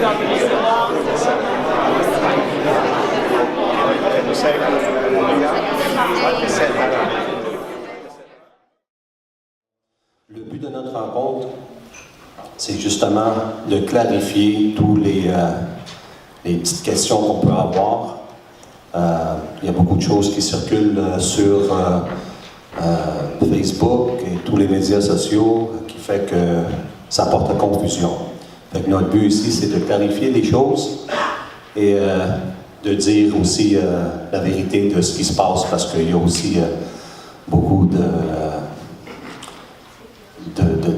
Le but de notre rencontre, c'est justement de clarifier tous les petites questions qu'on peut avoir. Il y a beaucoup de choses qui circulent sur Facebook et tous les médias sociaux qui fait que ça porte à confusion. Fait que notre but ici, c'est de clarifier les choses et de dire aussi la vérité de ce qui se passe, parce qu'il y a aussi beaucoup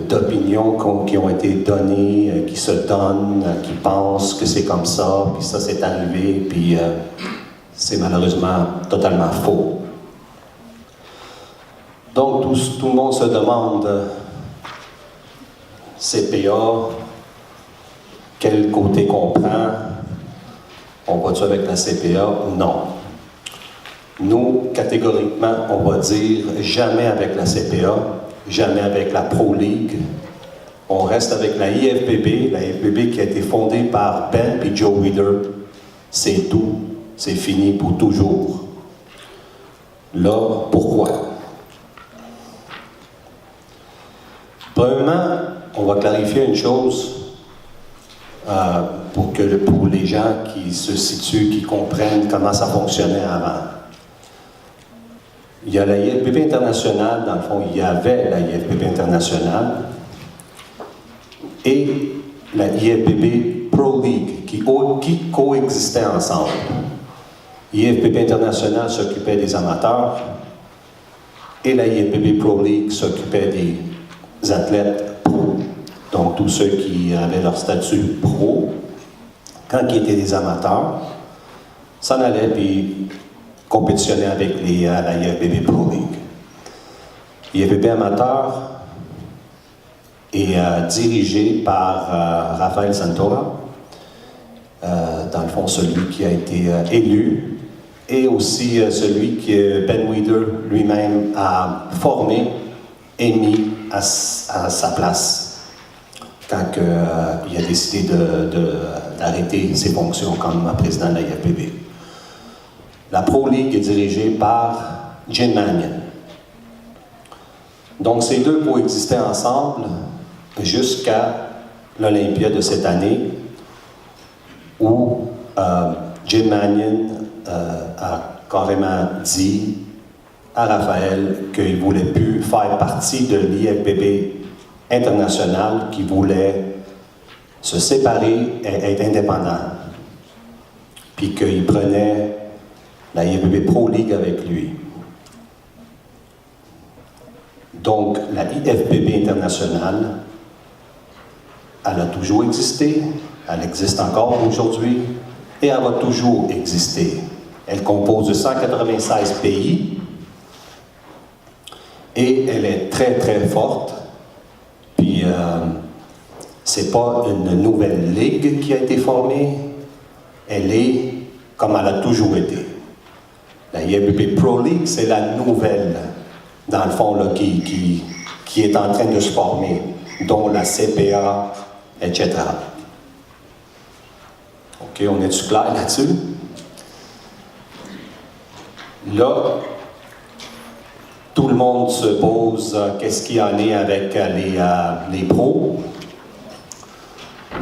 d'opinions qui ont été données, qui se donnent, qui pensent que c'est comme ça, puis ça c'est arrivé, puis c'est malheureusement totalement faux. Donc tout le monde se demande, CPA, quel côté qu'on prend? On va-tu avec la CPA ou non? Nous, catégoriquement, on va dire jamais avec la CPA, jamais avec la Pro League. On reste avec la IFBB qui a été fondée par Ben et Joe Weider. C'est tout. C'est fini pour toujours. Là, pourquoi? Premièrement, on va clarifier une chose pour les gens qui se situent, qui comprennent comment ça fonctionnait avant. Il y a la IFBB internationale, dans le fond, il y avait la IFBB internationale et la IFBB Pro League qui coexistaient ensemble. L'IFBB internationale s'occupait des amateurs et la IFBB Pro League s'occupait des athlètes pro. Donc tous ceux qui avaient leur statut pro, quand ils étaient des amateurs, s'en allaient puis compétitionnaient avec la IFBB Pro League. L'IFBB amateur est dirigé par Rafael Santora, dans le fond celui qui a été élu, et aussi celui que Ben Weider lui-même a formé et mis à sa place quand il a décidé d'arrêter ses fonctions comme président de la IFBB. La Pro League est dirigée par Jim Manion. Donc ces deux coexistaient ensemble jusqu'à l'Olympia de cette année où Jim Manion a carrément dit à Raphaël qu'il ne voulait plus faire partie de l'IFBB international, qu'il voulait se séparer et être indépendant, puis qu'il prenait la IFBB Pro League avec lui. Donc, la IFBB internationale, elle a toujours existé, elle existe encore aujourd'hui, et elle va toujours exister. Elle compose de 196 pays, et elle est très, très forte. Puis, c'est pas une nouvelle ligue qui a été formée, elle est comme elle a toujours été. La IFBB Pro League, c'est la nouvelle, dans le fond, là, qui est en train de se former, dont la CPA, etc. OK, on est-tu clair là-dessus? Là, tout le monde se pose qu'est-ce qu'il y en est avec les pros,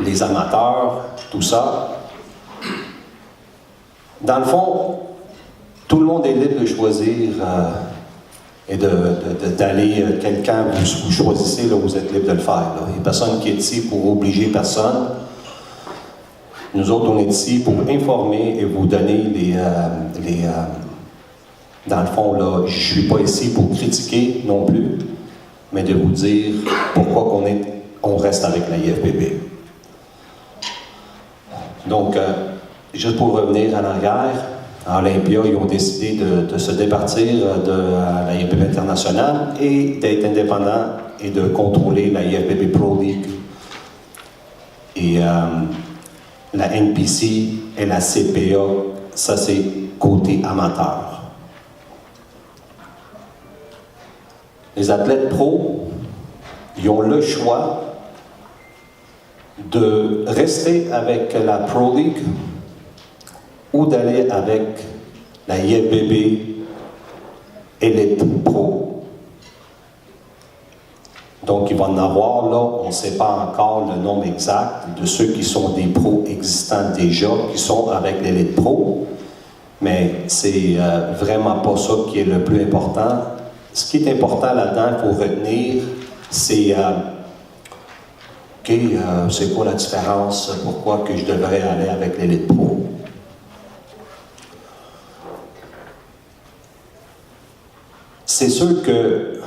les amateurs, tout ça. Dans le fond, tout le monde est libre de choisir et d'aller quelqu'un, vous choisissez, là, vous êtes libre de le faire. Là. Il n'y a personne qui est ici pour obliger personne. Nous autres, on est ici pour informer et vous donner dans le fond, là, je ne suis pas ici pour critiquer non plus, mais de vous dire pourquoi on reste avec la IFBB. Donc, juste pour revenir en arrière, à Olympia, ils ont décidé de se départir de la IFBB internationale et d'être indépendants et de contrôler la IFBB Pro League. Et la NPC et la CPA, ça c'est côté amateur. Les athlètes pro, ils ont le choix de rester avec la Pro League ou d'aller avec la IFBB Elite Pro. Donc, il va en avoir, là, on ne sait pas encore le nombre exact de ceux qui sont des pros existants déjà, qui sont avec l'Elite Pro, mais c'est vraiment pas ça qui est le plus important. Ce qui est important là-dedans, il faut retenir, c'est c'est quoi la différence, pourquoi que je devrais aller avec l'Elite Pro. C'est sûr que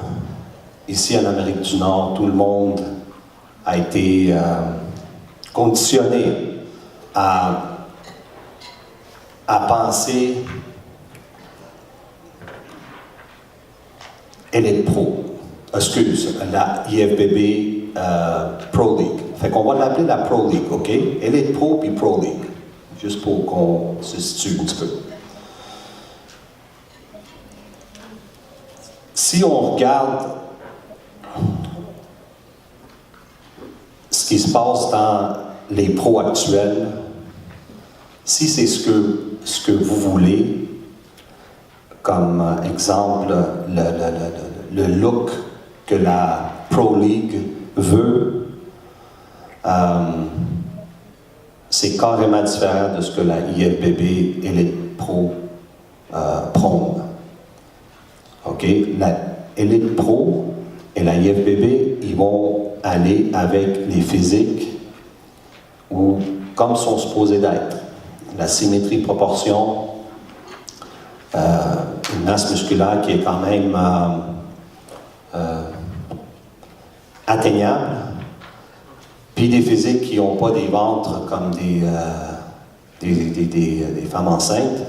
ici en Amérique du Nord, tout le monde a été conditionné à penser Elite Pro, la IFBB Pro League. Fait qu'on va l'appeler la Pro League, OK? Elite Pro puis Pro League, juste pour qu'on se situe un petit peu. Si on regarde ce qui se passe dans les pros actuels, si c'est ce que vous voulez, comme exemple le look que la Pro League veut, c'est carrément différent de ce que la IFBB Elite Pro prône. OK? La Elite Pro et la IFBB, ils vont aller avec les physiques ou comme sont supposés d'être. La symétrie de proportion, une masse musculaire qui est quand même atteignable, puis des physiques qui n'ont pas des ventres comme des femmes enceintes,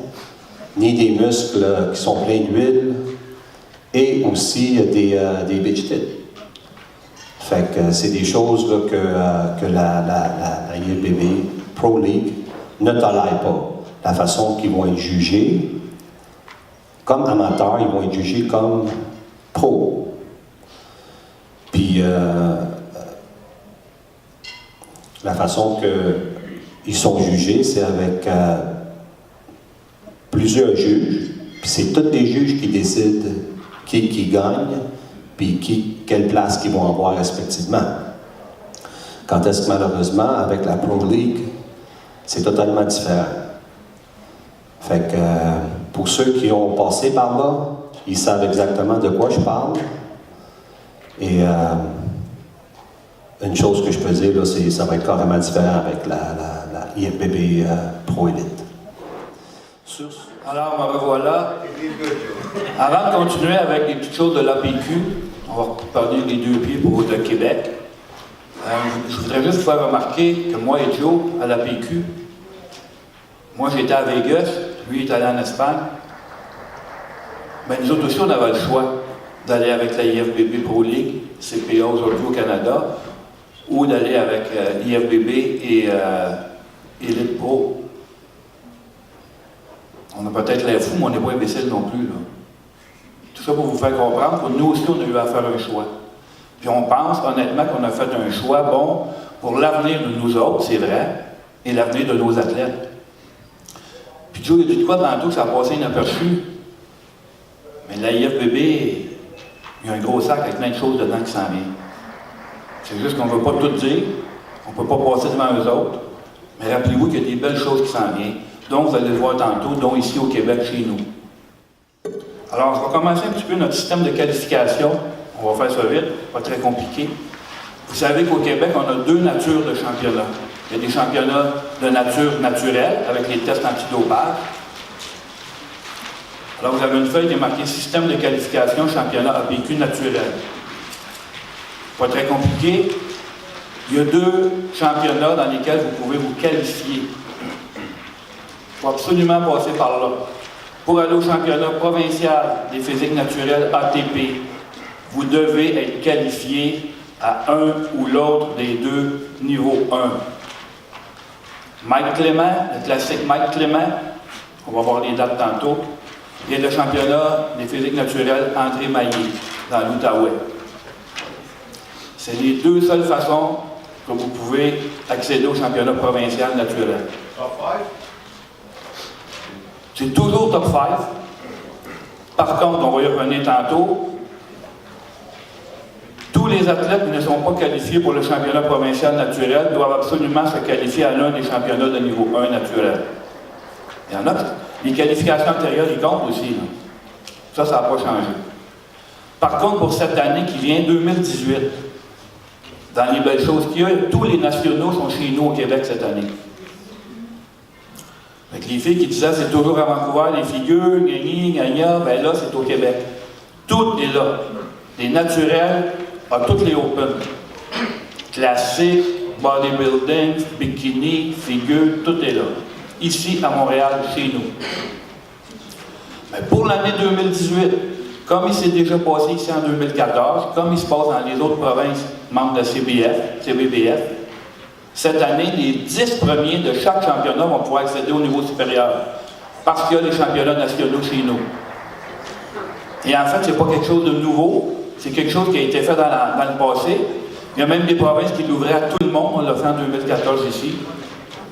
ni des muscles qui sont pleins d'huile, et aussi des bitch tits. Fait que c'est des choses là, que la IFBB Pro League ne tolère pas. La façon qu'ils vont être jugés, comme amateurs, ils vont être jugés comme pro. Puis la façon qu'ils sont jugés, c'est avec plusieurs juges. Puis c'est tous les juges qui décident qui gagne, puis quelle place qu'ils vont avoir respectivement. Quand est-ce que malheureusement, avec la Pro League, c'est totalement différent. Fait que pour ceux qui ont passé par là, ils savent exactement de quoi je parle. Et une chose que je peux dire, là, c'est ça va être carrément différent avec la IFBB Pro Elite. Alors, me revoilà. Avant de continuer avec les petites choses de l'APQ, on va parler des deux pieds pour le Québec. Je voudrais juste vous faire remarquer que moi et Joe, à l'APQ, moi j'étais à Vegas, lui il est allé en Espagne. Ben, nous autres aussi, on avait le choix d'aller avec la IFBB Pro League, CPA aujourd'hui au Canada, ou d'aller avec l'IFBB et Elite Pro. On a peut-être l'air fou, mais on n'est pas imbécile non plus. Là. Tout ça pour vous faire comprendre que nous aussi, on a eu à faire un choix. Puis on pense honnêtement qu'on a fait un choix bon pour l'avenir de nous autres, c'est vrai, et l'avenir de nos athlètes. Puis Joe, il a dit quoi tantôt que ça a passé inaperçu? Mais la IFBB, il y a un gros sac avec plein de choses dedans qui s'en vient. C'est juste qu'on ne veut pas tout dire, on ne peut pas passer devant eux autres, mais rappelez-vous qu'il y a des belles choses qui s'en viennent. Donc, vous allez le voir tantôt, dont ici au Québec, chez nous. Alors, on va commencer un petit peu notre système de qualification. On va faire ça vite, pas très compliqué. Vous savez qu'au Québec, on a deux natures de championnats. Il y a des championnats de nature naturelle, avec les tests antidopage. Alors, vous avez une feuille qui est marquée « Système de qualification championnat APQ naturel ». Pas très compliqué. Il y a deux championnats dans lesquels vous pouvez vous qualifier. Il faut absolument passer par là. Pour aller au championnat provincial des physiques naturelles ATP, vous devez être qualifié à un ou l'autre des deux niveaux 1. Mike Clément, le classique Mike Clément, on va voir les dates tantôt, et le championnat des physiques naturelles André Maillé, dans l'Outaouais. C'est les deux seules façons que vous pouvez accéder au championnat provincial naturel. Top 5? C'est toujours top 5. Par contre, on va y revenir tantôt, tous les athlètes qui ne sont pas qualifiés pour le championnat provincial naturel doivent absolument se qualifier à l'un des championnats de niveau 1 naturel. Il y en a, les qualifications antérieures, ils comptent aussi. Là. Ça n'a pas changé. Par contre, pour cette année qui vient, 2018, dans les belles choses qu'il y a, tous les nationaux sont chez nous au Québec cette année. Avec les filles qui disaient c'est toujours à Vancouver, les figures, gagna, ben là, c'est au Québec. Tout est là. Les naturels, à toutes les Open. Classique, bodybuilding, bikini, figure, tout est là. Ici, à Montréal, chez nous. Mais pour l'année 2018, comme il s'est déjà passé ici en 2014, comme il se passe dans les autres provinces membres de CBBF, cette année, les 10 premiers de chaque championnat vont pouvoir accéder au niveau supérieur. Parce qu'il y a les championnats nationaux chez nous. Et en fait, ce n'est pas quelque chose de nouveau, c'est quelque chose qui a été fait dans le passé. Il y a même des provinces qui l'ouvraient à tout le monde, on l'a fait en 2014 ici,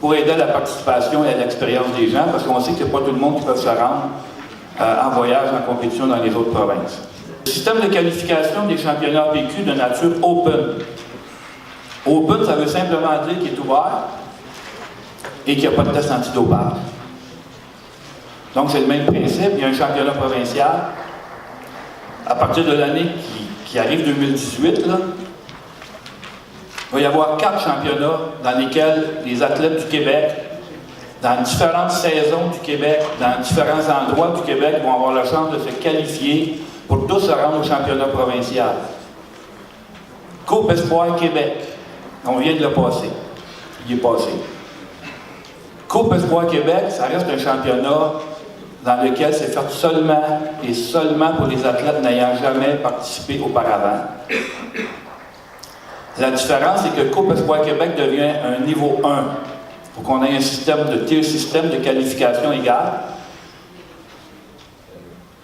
pour aider à la participation et à l'expérience des gens, parce qu'on sait que ce n'est pas tout le monde qui peut se rendre en voyage, en compétition dans les autres provinces. Le système de qualification des championnats PQ de nature Open. Open, ça veut simplement dire qu'il est ouvert et qu'il n'y a pas de test antidopage. Donc, c'est le même principe. Il y a un championnat provincial. À partir de l'année qui arrive 2018, là, il va y avoir 4 championnats dans lesquels les athlètes du Québec, dans différentes saisons du Québec, dans différents endroits du Québec, vont avoir la chance de se qualifier pour tous se rendre au championnat provincial. Coupe Espoir Québec, on vient de le passer. Il est passé. Coupe Espoir Québec, ça reste un championnat dans lequel c'est fait seulement et seulement pour les athlètes n'ayant jamais participé auparavant. La différence, c'est que Coupe Espoir Québec devient un niveau 1. Il faut qu'on ait un système de qualification égale.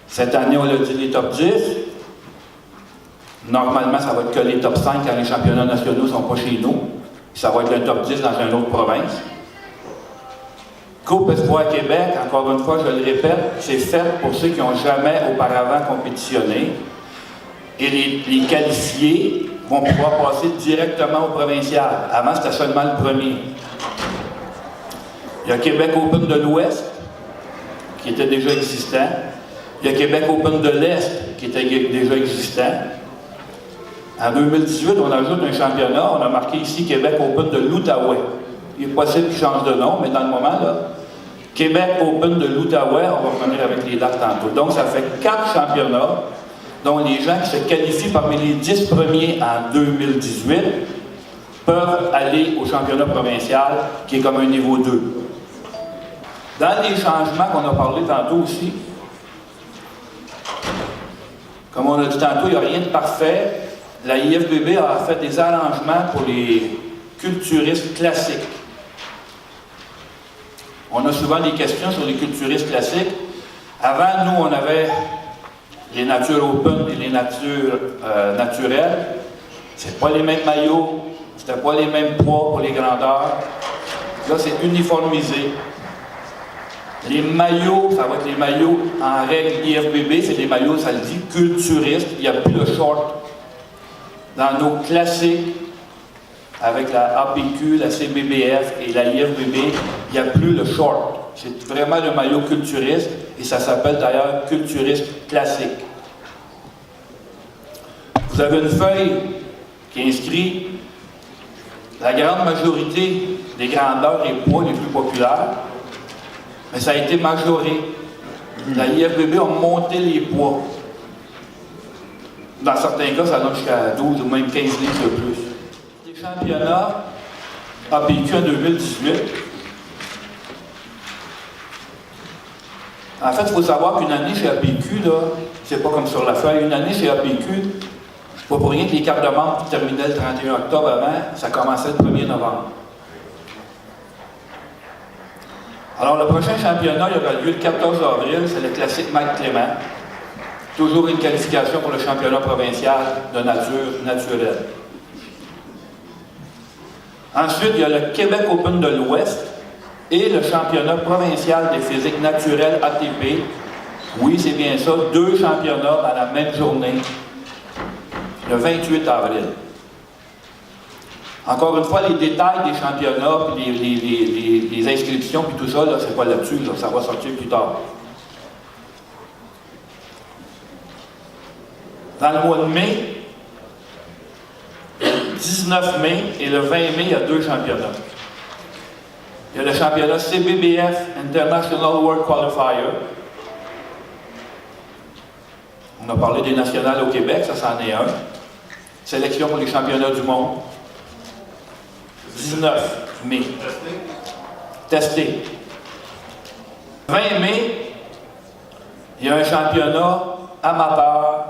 Cette année, on a dit les top 10. Normalement, ça va être que les top 5 quand les championnats nationaux ne sont pas chez nous. Ça va être un top 10 dans une autre province. Coupe Espoir Québec, encore une fois, je le répète, c'est fait pour ceux qui n'ont jamais auparavant compétitionné. Et les qualifiés vont pouvoir passer directement au provincial. Avant, c'était seulement le premier. Il y a Québec Open de l'Ouest, qui était déjà existant. Il y a Québec Open de l'Est, qui était déjà existant. En 2018, on ajoute un championnat. On a marqué ici Québec Open de l'Outaouais. Il est possible qu'il change de nom, mais dans le moment, là, Québec Open de l'Outaouais, on va revenir avec les dates tantôt. Donc, ça fait 4 championnats, dont les gens qui se qualifient parmi les 10 premiers en 2018 peuvent aller au championnat provincial, qui est comme un niveau 2. Dans les changements qu'on a parlé tantôt aussi, comme on a dit tantôt, il n'y a rien de parfait. La IFBB a fait des arrangements pour les culturistes classiques. On a souvent des questions sur les culturistes classiques. Avant, nous, on avait les natures open et les natures naturelles. C'est pas les mêmes maillots, c'était pas les mêmes poids pour les grandeurs. Là, c'est uniformisé. Les maillots, ça va être les maillots en règle IFBB, c'est des maillots, ça le dit, culturistes. Il n'y a plus de short. Dans nos classiques, avec la APQ, la CBBF et la IFBB, il n'y a plus le short. C'est vraiment le maillot culturiste et ça s'appelle d'ailleurs culturiste classique. Vous avez une feuille qui inscrit la grande majorité des grandeurs et poids les plus populaires, mais ça a été majoré. La IFBB a monté les poids. Dans certains cas, ça donne jusqu'à 12 ou même 15 livres de plus. Les championnats APQ en 2018. En fait, il faut savoir qu'une année chez APQ, là, c'est pas comme sur la feuille, une année chez APQ, c'est pas pour rien que les cartes de membres qui terminaient le 31 octobre avant, ça commençait le 1er novembre. Alors, le prochain championnat, il aura lieu le 14 avril, c'est le classique Mike Clément. Toujours une qualification pour le championnat provincial de nature naturelle. Ensuite, il y a le Québec Open de l'Ouest et le championnat provincial des physiques naturelles ATP. Oui, c'est bien ça, 2 championnats dans la même journée, le 28 avril. Encore une fois, les détails des championnats, puis les inscriptions, puis tout ça, là, c'est pas là-dessus, là, ça va sortir plus tard. Dans le mois de mai, le 19 mai et le 20 mai, il y a 2 championnats. Il y a le championnat CBBF International World Qualifier. On a parlé des nationales au Québec, ça c'en est un. Sélection pour les championnats du monde. 19 mai. Testé. 20 mai, il y a un championnat amateur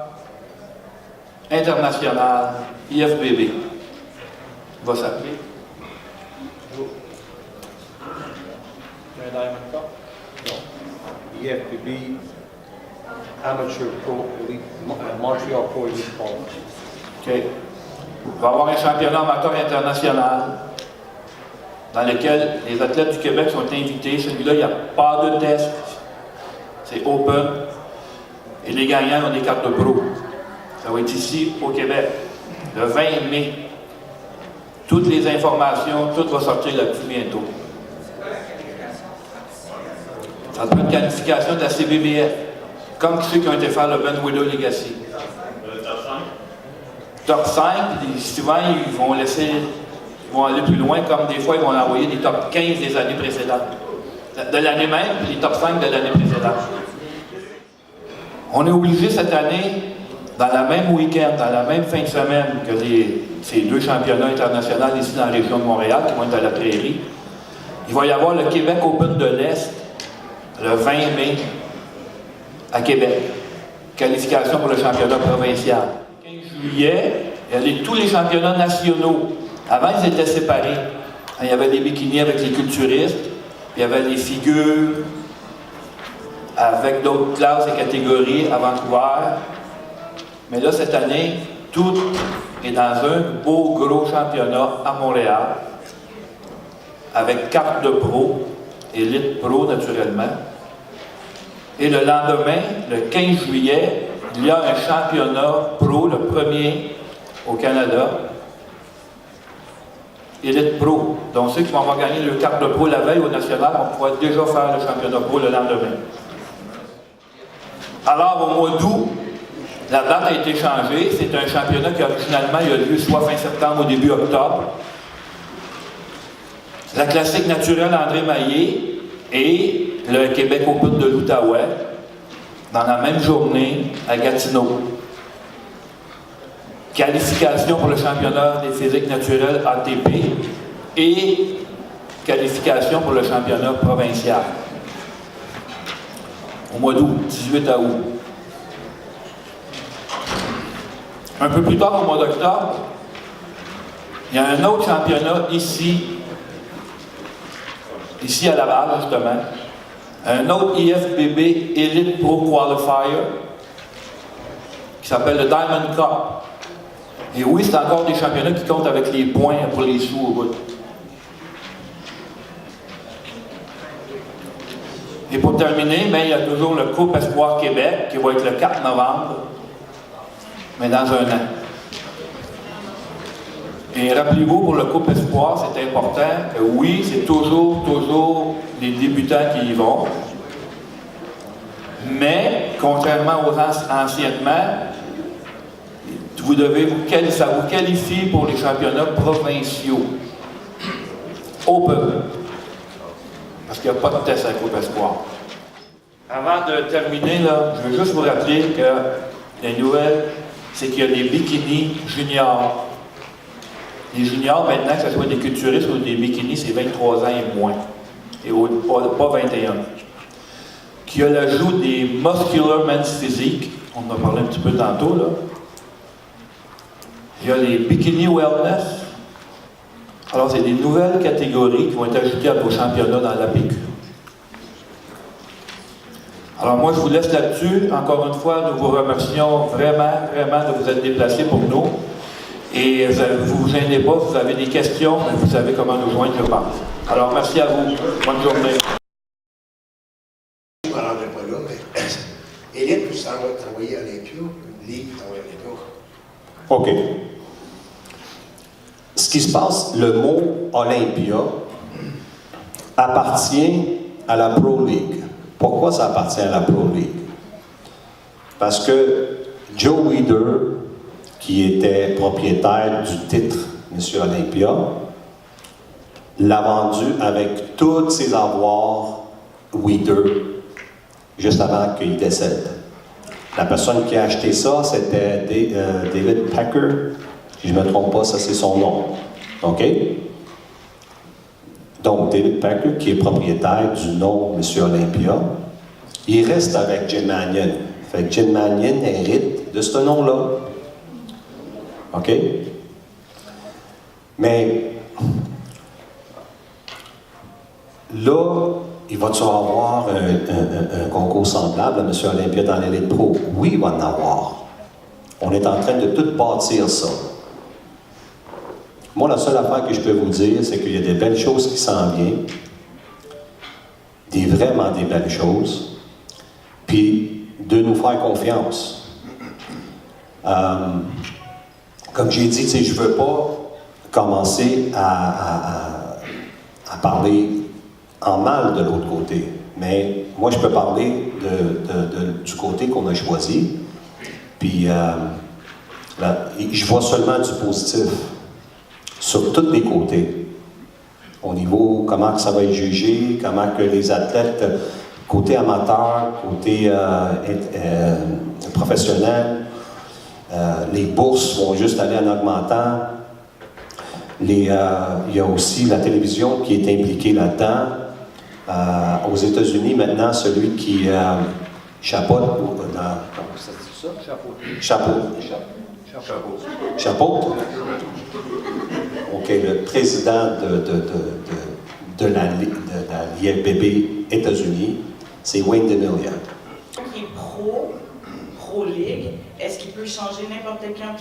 international IFBB. Il va s'appeler. IFBB Amateur Pro Elite, Montreal Pro Elite College. OK. Il va y avoir un championnat amateur international dans lequel les athlètes du Québec sont invités. Celui-là, il n'y a pas de test. C'est open. Et les gagnants ont des cartes de pro. Ça va être ici, au Québec, le 20 mai. Toutes les informations, tout va sortir là-dessus bientôt. Ça sera une qualification de la CBBF, comme ceux qui ont été faire le Ben Widow Legacy. Top 5, puis souvent, ils vont aller plus loin, comme des fois, ils vont envoyer des top 15 des années précédentes. De l'année même, puis les top 5 de l'année précédente. On est obligé cette année, dans la même week-end, dans la même fin de semaine que ces 2 championnats internationaux ici dans la région de Montréal, qui vont être à la Prairie, il va y avoir le Québec Open de l'Est, le 20 mai, à Québec. Qualification pour le championnat provincial. Le 15 juillet, il y a tous les championnats nationaux. Avant, ils étaient séparés. Il y avait les bikinis avec les culturistes, il y avait les figures avec d'autres classes et catégories à Vancouver. Mais là, cette année, tout est dans un beau gros championnat à Montréal, avec carte de pro, élite pro naturellement. Et le lendemain, le 15 juillet, il y a un championnat pro, le premier au Canada, élite pro. Donc ceux qui vont avoir gagné leur carte de pro la veille au national vont pouvoir déjà faire le championnat pro le lendemain. Alors, au mois d'août, la date a été changée. C'est un championnat qui originalement a lieu soit fin septembre ou début octobre. La classique naturelle André Maillé et le Québec Open de l'Outaouais dans la même journée à Gatineau. Qualification pour le championnat des physiques naturelles ATP et qualification pour le championnat provincial. Au mois d'août, 18 août. Un peu plus tard, au mois d'octobre, il y a un autre championnat ici à Laval, justement. Un autre IFBB Elite Pro Qualifier qui s'appelle le Diamond Cup. Et oui, c'est encore des championnats qui comptent avec les points pour les sous au bout. Et pour terminer, il y a toujours le Coupe Espoir Québec qui va être le 4 novembre, mais dans un an. Et rappelez-vous, pour le Coupe Espoir, c'est important que oui, c'est toujours les débutants qui y vont. Mais, contrairement aux anciennement, ça vous qualifie pour les championnats provinciaux. Open. Parce qu'il n'y a pas de test à la Coupe Espoir. Avant de terminer, là, je veux juste vous rappeler que la nouvelle, c'est qu'il y a des bikinis juniors. Les juniors, maintenant, que ce soit des culturistes ou des bikinis, c'est 23 ans et moins. Et pas 21. Qui a l'ajout des Muscular Men's Physique. On en a parlé un petit peu tantôt, là. Il y a les Bikini Wellness. Alors, c'est des nouvelles catégories qui vont être ajoutées à vos championnats dans l'APQ. Alors, moi, je vous laisse là-dessus. Encore une fois, nous vous remercions vraiment de vous être déplacés pour nous. Et vous vous gênez pas, vous avez des questions, vous savez comment nous joindre, je pense. Alors, merci à vous. Bonne journée. Je ne me rendrai pas là, mais Élite, ça va travailler à l'Olympia, Ligue travaille à l'Olympia. OK. Ce qui se passe, le mot Olympia appartient à la Pro League. Pourquoi ça appartient à la Pro League? Parce que Joe Weider, qui était propriétaire du titre Monsieur Olympia, l'a vendu avec tous ses avoirs Weider juste avant qu'il décède. La personne qui a acheté ça, c'était David Packer. Si je ne me trompe pas, ça c'est son nom. OK? Donc, David Packer, qui est propriétaire du nom Monsieur Olympia, il reste avec Jim Manion. Fait que Jim Manion hérite de ce nom-là. OK? Mais là, il va-tu avoir un concours semblable à M. Olympia dans l'élite pro? Oui, il va en avoir. On est en train de tout bâtir ça. Moi, la seule affaire que je peux vous dire, c'est qu'il y a des belles choses qui s'en viennent. Vraiment des belles choses. Puis, de nous faire confiance. Comme j'ai dit, je ne veux pas commencer à parler en mal de l'autre côté. Mais moi, je peux parler du côté qu'on a choisi. Puis, je vois seulement du positif sur tous les côtés. Au niveau comment que ça va être jugé, comment que les athlètes, côté amateur, côté professionnel, les bourses vont juste aller en augmentant. Il y a aussi la télévision qui est impliquée là-dedans. Aux États-Unis, maintenant, celui qui chapeaute, comment ça dit ça? Chapeaute. OK, le président de la l'IFBB États-Unis, c'est Wayne DeMilia. Qui est pro Ligue, est-ce qu'il peut changer n'importe quand?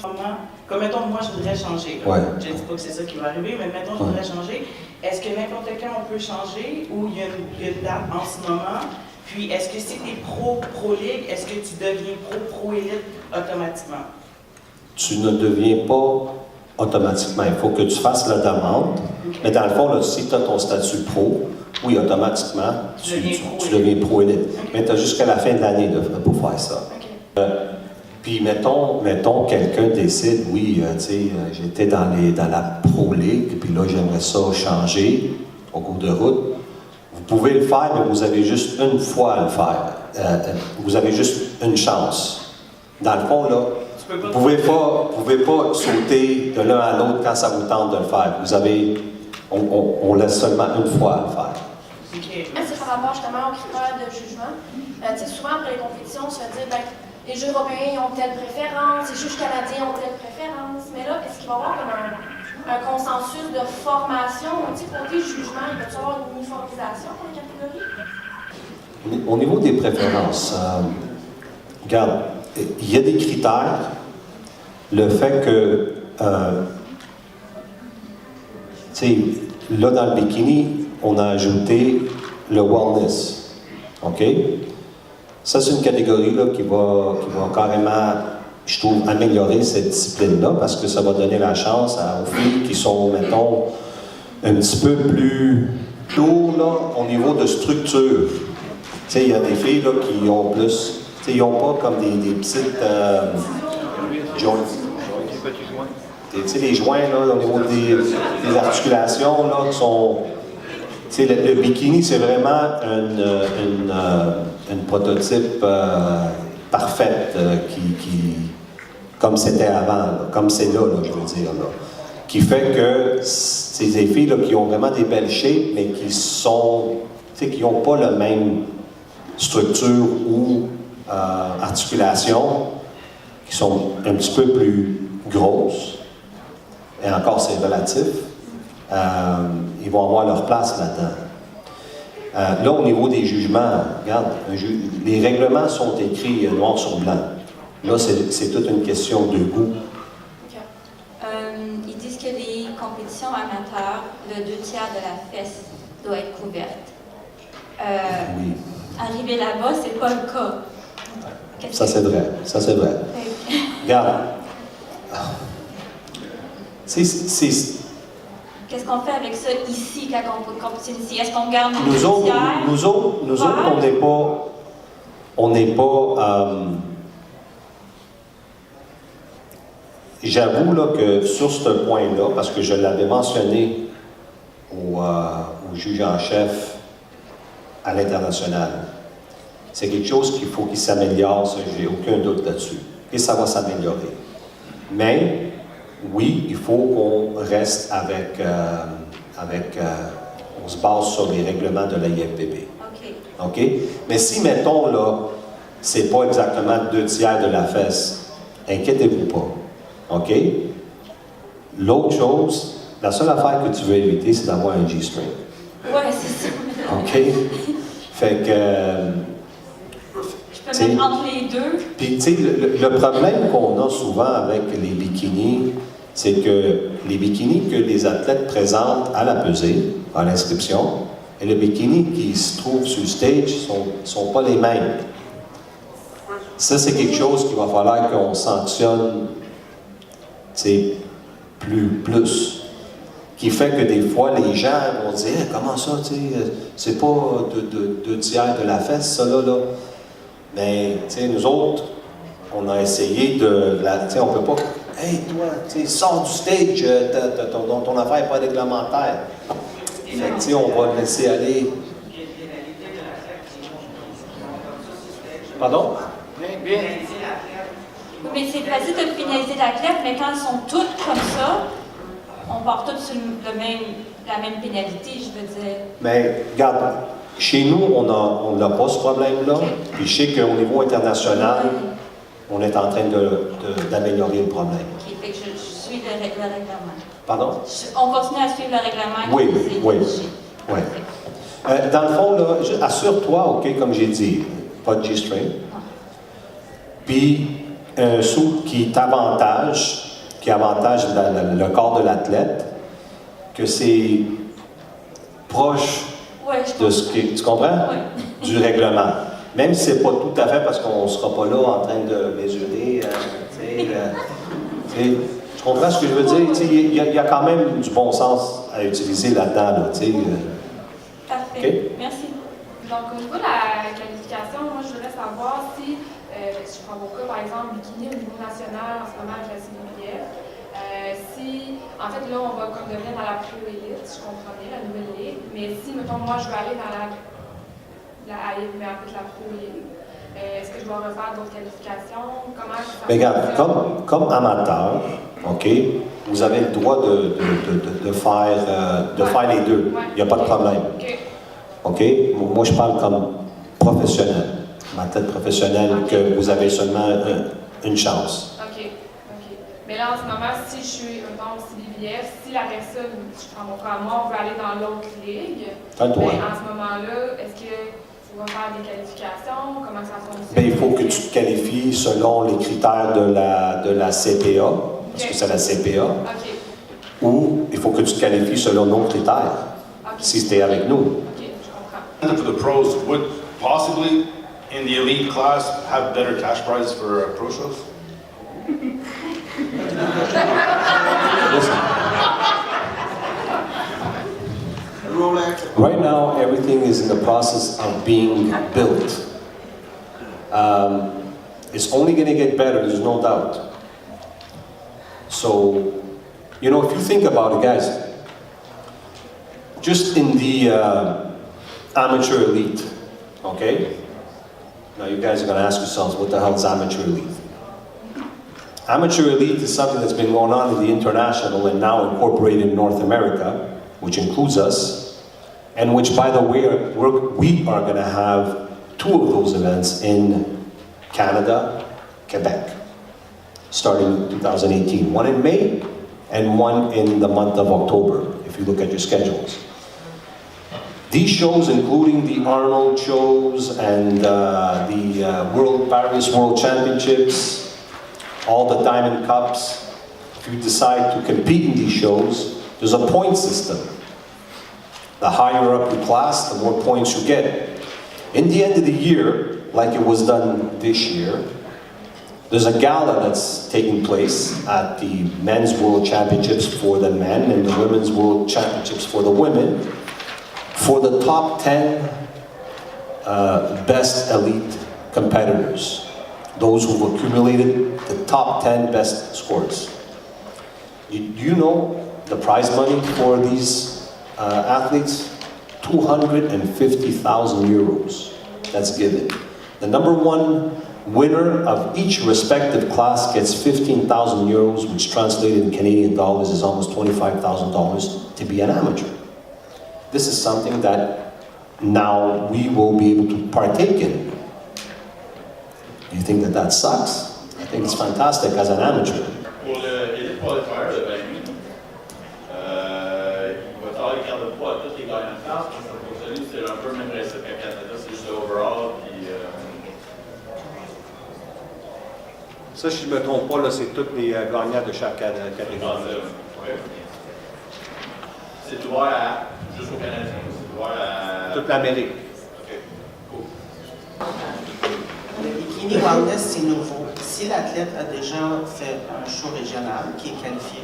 Comme mettons, moi je voudrais changer. Ouais. Je ne dis pas que c'est ça qui va arriver, mais mettons, je voudrais changer. Est-ce que n'importe quand on peut changer ou il y a une date en ce moment? Puis est-ce que si tu es pro Ligue, est-ce que tu deviens pro élite automatiquement? Tu ne deviens pas automatiquement. Il faut que tu fasses la demande. Okay. Mais dans le fond, là, si tu as ton statut pro, oui, automatiquement, tu deviens pro élite. Okay. Mais tu as jusqu'à la fin de l'année pour faire ça. Okay. Puis, mettons quelqu'un décide, oui, tu sais, j'étais dans la Pro League, puis là, j'aimerais ça changer au cours de route. Vous pouvez le faire, mais vous avez juste une fois à le faire. Vous avez juste une chance. Dans le fond, là, vous pouvez pas sauter de l'un à l'autre quand ça vous tente de le faire. On laisse seulement une fois à le faire. Okay. C'est par rapport justement aux critères de jugement. Souvent, après les compétitions, on se fait dire les juges européens ont telle préférence, les juges canadiens ont telle préférence. Mais là, est-ce qu'il va y avoir comme un consensus de formation côté jugement? Il va y avoir une uniformisation pour les catégories? Au niveau des préférences, regarde, il y a des critères. Le fait que, là dans le bikini, on a ajouté le wellness. OK? Ça, c'est une catégorie là, qui va carrément, je trouve, améliorer cette discipline-là parce que ça va donner la chance aux filles qui sont, mettons, un petit peu plus lourdes là, au niveau de structure. Il y a des filles là, qui ont plus. Ils n'ont pas comme des petites joints. Les joints là, au niveau des articulations là, qui sont. Le bikini, c'est vraiment une prototype parfaite comme c'était avant, là, comme c'est là, je veux dire. Là, qui fait que c'est des filles là, qui ont vraiment des belles shapes, mais qui n'ont pas la même structure ou articulations qui sont un petit peu plus grosses, et encore c'est relatif, ils vont avoir leur place là-dedans. Là, au niveau des jugements, regarde, les règlements sont écrits noir sur blanc. Là, c'est toute une question de goût. Okay. le 2 tiers de la fesse doit être couverte. Oui, Arriver là-bas, c'est pas le cas. Qu'est-ce ça que- c'est vrai, ça c'est vrai. Regarde, c'est, Qu'est-ce qu'on fait avec ça ici quand on compétitionne ici? Est-ce qu'on garde nous le autres, tiers? on n'est pas, j'avoue là, que sur ce point-là, parce que je l'avais mentionné au juge en chef à l'international, c'est quelque chose qu'il faut qu'il s'améliore, ça, j'ai aucun doute là-dessus. Et ça va s'améliorer. Mais, oui, il faut qu'on reste on se base sur les règlements de la IFBB. OK. OK? Mais si, mettons, là, c'est pas exactement 2 tiers de la fesse, inquiétez-vous pas. OK? L'autre chose, la seule affaire que tu veux éviter, c'est d'avoir un G-string. Ouais, c'est ça. OK? Fait que... Je peux mettre entre les deux. Puis, tu sais, le problème qu'on a souvent avec les bikinis, c'est que les bikinis que les athlètes présentent à la pesée, à l'inscription, et les bikinis qui se trouvent sur le stage sont pas les mêmes. Ça, c'est quelque chose qu'il va falloir qu'on sanctionne, tu sais, plus. Qui fait que des fois, les gens vont dire hey, comment ça, tu sais, c'est pas 2 tiers de la fesse, ça là. Mais, tu sais, nous autres, on a essayé de... Tu sais, on peut pas... Hey, toi, tu sais, sors du stage, ton affaire n'est pas réglementaire. Fait que, tu sais, on va le laisser aller. Pardon? Bien. Oui, mais c'est facile de pénaliser l'athlète, mais quand ils sont toutes comme ça, on part tous sur la même pénalité, je veux dire. Mais, regarde, chez nous, on n'a pas ce problème-là. Puis je sais qu'au niveau international, on est en train d'améliorer le problème. OK, fait que je suis le règlement. Pardon? On continue à suivre le règlement. Oui, qui est oui, dirigé. oui. Dans le fond, là, assure-toi, OK, comme j'ai dit, pas de G-string. Puis, un suit qui avantage le corps de l'athlète, que c'est proche Ouais, je de ce qui, tu comprends? Oui. Du règlement. Même si c'est pas tout à fait parce qu'on ne sera pas là en train de mesurer, tu comprends ce que je veux dire? Tu sais, il y a quand même du bon sens à utiliser là-dedans, là, tu sais. Parfait. OK? Merci. Donc, au niveau de la qualification, moi, je voudrais savoir si, je prends mon cas, par exemple, bikini au niveau national, en ce moment, avec la CBBF, si, en fait, là, on va comme devenir dans la Pro Elite, si je comprends bien, la nouvelle ligue, mais si, mettons, moi, je veux aller dans la mais en fait, la Pro Elite, est-ce que je dois refaire d'autres qualifications? Comment ça Mais regarde, fonctionne? comme amateur, OK, vous avez le droit de faire les deux. Ouais. Il n'y a pas de problème. OK. OK? Moi, je parle comme professionnel, athlète professionnel, que vous avez seulement une chance. OK. Mais là, en ce moment, si je suis, mettons, CBBF, si la personne, je prends mon cas à moi, on veut aller dans l'autre ligue, Fais-toi. ben, en ce moment-là, est-ce qu'il faut faire des qualifications? Comment ça fonctionne? Bien, il faut que tu te qualifies selon les critères de la CPA, parce que c'est la CPA, OK. ou il faut que tu te qualifies selon nos critères, OK. si tu es avec nous. OK, je comprends. For the pros, would possibly in the elite class have better cash prizes for pro shows? Listen. Right now, everything is in the process of being built. It's only going to get better, there's no doubt. So, you know, if you think about it, guys, just in the amateur elite, okay? Now you guys are going to ask yourselves, what the hell is amateur elite? Amateur elite is something that's been going on in the international and now incorporated in North America, which includes us, and which, by the way, we are going to have 2 of those events in Canada, Quebec, starting in 2018. One in May and one in the month of October, if you look at your schedules. These shows, including the Arnold shows and the Paris World Championships, all the Diamond Cups, if you decide to compete in these shows, there's a point system. The higher up you class, the more points you get. In the end of the year, like it was done this year, there's a gala that's taking place at the Men's World Championships for the men and the Women's World Championships for the women for the top 10 best elite competitors. Those who've accumulated the top 10 best scores. Do you know the prize money for these athletes? 250,000 euros that's given. The number one winner of each respective class gets 15,000 euros, which translated in Canadian dollars is almost $25,000 to be an amateur. This is something that now we will be able to partake in. You think that that sucks? I think it's fantastic as an amateur. Pour l'élite qualifier de 28, il va falloir qu'il garde pas à tous les gagnants de classe, parce que pour celui, c'est un peu le même principe qu'à Canada, c'est juste overall, puis... Ça, si je ne me trompe pas, là, c'est tous les gagnants de chaque catégorie. C'est ouvert juste aux Canadiens, c'est ouvert à... Toute l'Amérique. Le bikini wellness, c'est nouveau. Si l'athlète a déjà fait un show régional qui est qualifié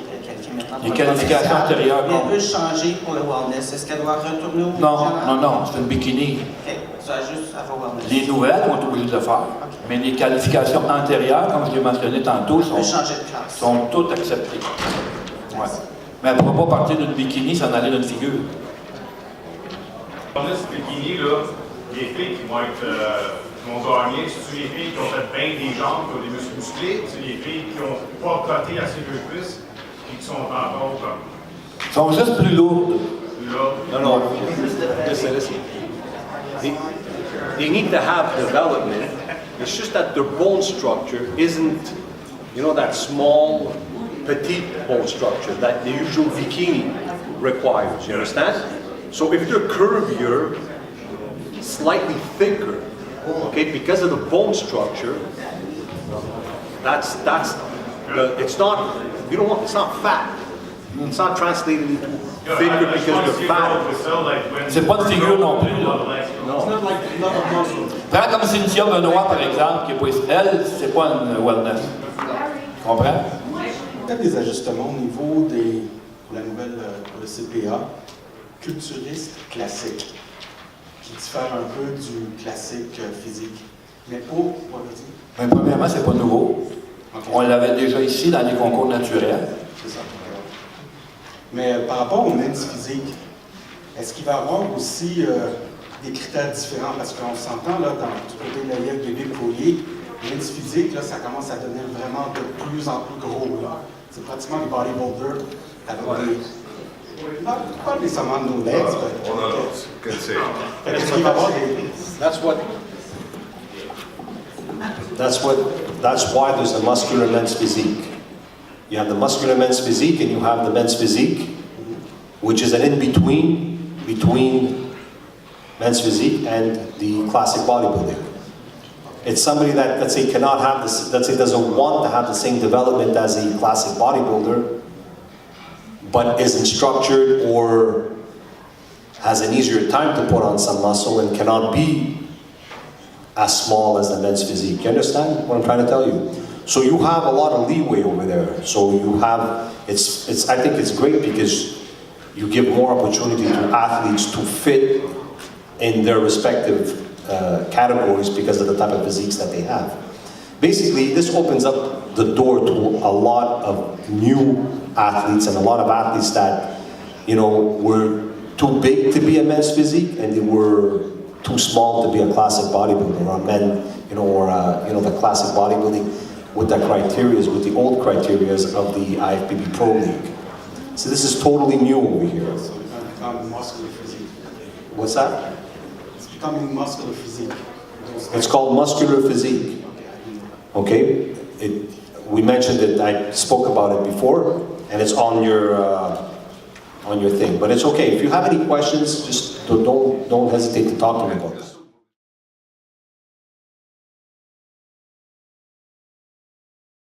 maintenant pour les qualifications antérieures. mais elle peut changer pour le wellness. Est-ce qu'elle doit retourner au régional? Non, c'est une bikini. OK, ça a juste à voir wellness. Les nouvelles vont être obligées de le faire. Okay. Mais les qualifications antérieures, comme je l'ai mentionné tantôt, sont toutes acceptées. Ouais. Mais elle ne pourra pas partir d'une bikini sans aller d'une figure. On a ce bikini, là, les filles qui vont être... Mon gagné, c'est les filles qui ont fait bien des jambes, qui ont des muscles musclés, c'est les filles qui n'ont pas coté assez de cuisses et qui sont encore comme. Ils sont juste plus lourdes. No. Listen. They need to have development. It's just that their bone structure isn't, that small, petite bone structure that the usual bikini requires. You understand? So if they're curvier, slightly thicker, okay, because of the bone structure, it's not fat. It's not translated into thicker because they're fat. C'est pas une figure non plus. No. Prends comme Cynthia Benoît, par exemple, qui est pas... Elle, c'est pas une wellness. Tu comprends? Il y a des ajustements au niveau pour la nouvelle, pour le CPA, culturiste classique, qui diffère un peu du classique physique. Mais pour... Mais premièrement, c'est pas nouveau. Okay. On l'avait déjà ici dans les concours naturels. C'est ça. Mais par rapport au men's physique, est-ce qu'il va y avoir aussi des critères différents? Parce qu'on s'entend là, du côté de la IFBB Pro-League, men's physique, là, ça commence à devenir vraiment de plus en plus gros. C'est pratiquement les bodybuilders avec des... Pas nécessairement de nos legs, mais... Est-ce qu'il va y avoir des... That's why there's a muscular men's physique. You have the muscular men's physique and you have the men's physique, which is an in-between between men's physique and the classic bodybuilding. It's somebody that, let's say, cannot have this, let's say, doesn't want to have the same development as a classic bodybuilder, but isn't structured or has an easier time to put on some muscle and cannot be as small as the men's physique. You understand what I'm trying to tell you? So you have a lot of leeway over there. So you have, I think it's great because you give more opportunity to athletes to fit in their respective categories because of the type of physiques that they have. Basically, this opens up the door to a lot of new athletes and a lot of athletes that, were too big to be a men's physique and they were too small to be a classic bodybuilder, or men, the classic bodybuilding with the criterias, with the old criterias of the IFBB Pro League. So this is totally new over here. So it's becoming muscular physique. What's that? It's becoming muscular physique. It's called muscular physique. Okay? We mentioned it, I spoke about it before, and it's on your thing. But it's okay. If you have any questions, just don't hesitate to talk to me about this.